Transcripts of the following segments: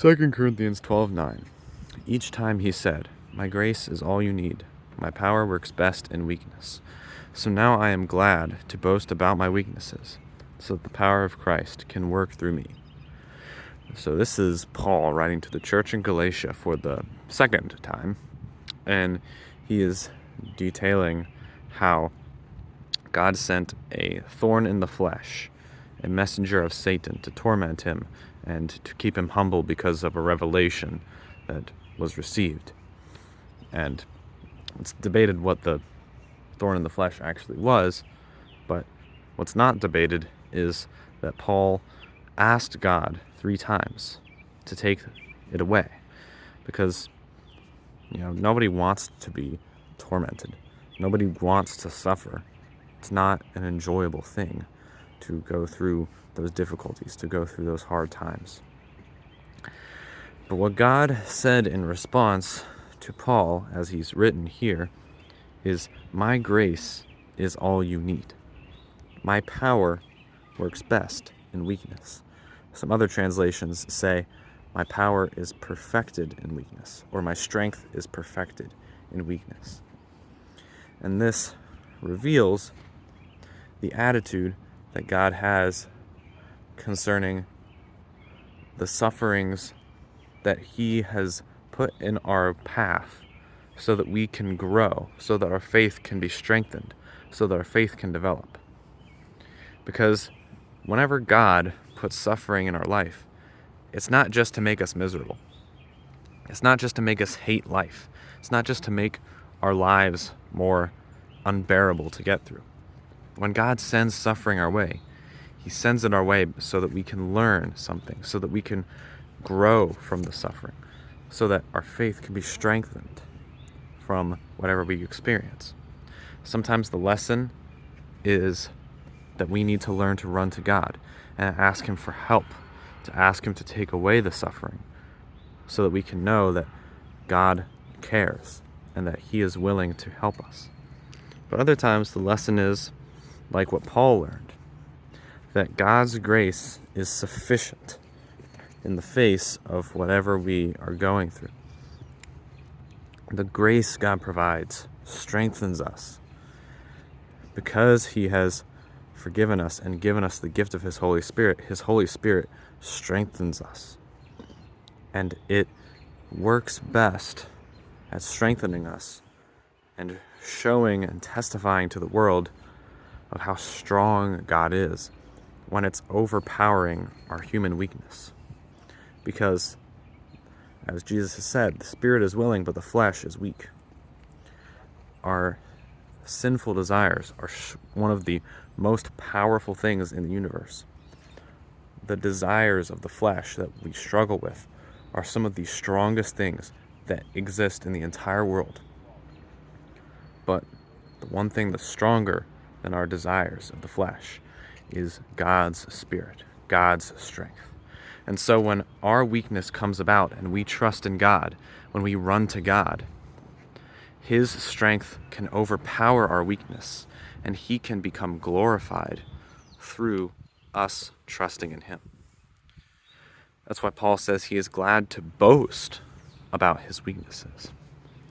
2 Corinthians 12:9. Each time he said, "My grace is all you need. My power works best in weakness. So now I am glad to boast about my weaknesses, so that the power of Christ can work through me." So this is Paul writing to the church in Galatia for the second time, and he is detailing how God sent a thorn in the flesh, a messenger of Satan, to torment him and to keep him humble because of a revelation that was received. And it's debated what the thorn in the flesh actually was, but what's not debated is that Paul asked God 3 times to take it away, because nobody wants to be tormented. Nobody wants to suffer. It's not an enjoyable thing to go through those difficulties, to go through those hard times. But what God said in response to Paul, as he's written here, is, "My grace is all you need. My power works best in weakness." Some other translations say, "My power is perfected in weakness," or "My strength is perfected in weakness." And this reveals the attitude that God has concerning the sufferings that he has put in our path so that we can grow, so that our faith can be strengthened, so that our faith can develop. Because whenever God puts suffering in our life, it's not just to make us miserable. It's not just to make us hate life. It's not just to make our lives more unbearable to get through. When God sends suffering our way, he sends it our way so that we can learn something, so that we can grow from the suffering, so that our faith can be strengthened from whatever we experience. Sometimes the lesson is that we need to learn to run to God and ask him for help, to ask him to take away the suffering, so that we can know that God cares and that he is willing to help us. But other times the lesson is like what Paul learned, that God's grace is sufficient in the face of whatever we are going through. The grace God provides strengthens us because he has forgiven us and given us the gift of his Holy Spirit. His Holy Spirit strengthens us, and it works best at strengthening us and showing and testifying to the world of how strong God is when it's overpowering our human weakness. Because, as Jesus has said, the spirit is willing, but the flesh is weak. Our sinful desires are one of the most powerful things in the universe. The desires of the flesh that we struggle with are some of the strongest things that exist in the entire world. But the one thing that's stronger than our desires of the flesh is God's Spirit, God's strength. And so when our weakness comes about and we trust in God, when we run to God, his strength can overpower our weakness, and he can become glorified through us trusting in him. That's why Paul says he is glad to boast about his weaknesses.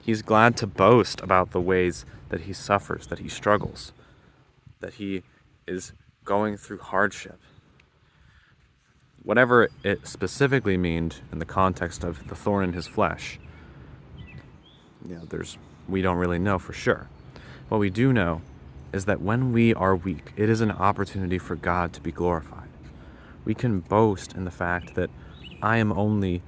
He's glad to boast about the ways that he suffers, that he struggles, that he is going through hardship. Whatever it specifically means in the context of the thorn in his flesh, we don't really know for sure. What we do know is that when we are weak, it is an opportunity for God to be glorified. We can boast in the fact that I am only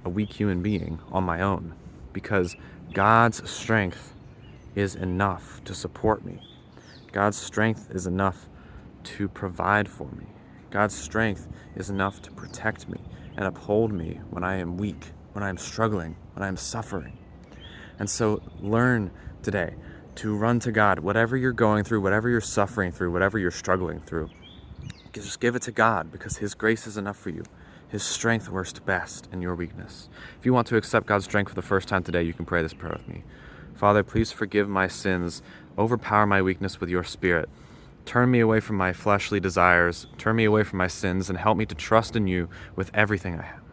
a weak human being on my own, because God's strength is enough to support me. God's strength is enough to provide for me. God's strength is enough to protect me and uphold me when I am weak, when I am struggling, when I am suffering. And so learn today to run to God. Whatever you're going through, whatever you're suffering through, whatever you're struggling through, just give it to God, because his grace is enough for you. His strength works best in your weakness. If you want to accept God's strength for the first time today, you can pray this prayer with me. Father, please forgive my sins. Overpower my weakness with your Spirit. Turn me away from my fleshly desires. Turn me away from my sins and help me to trust in you with everything I have.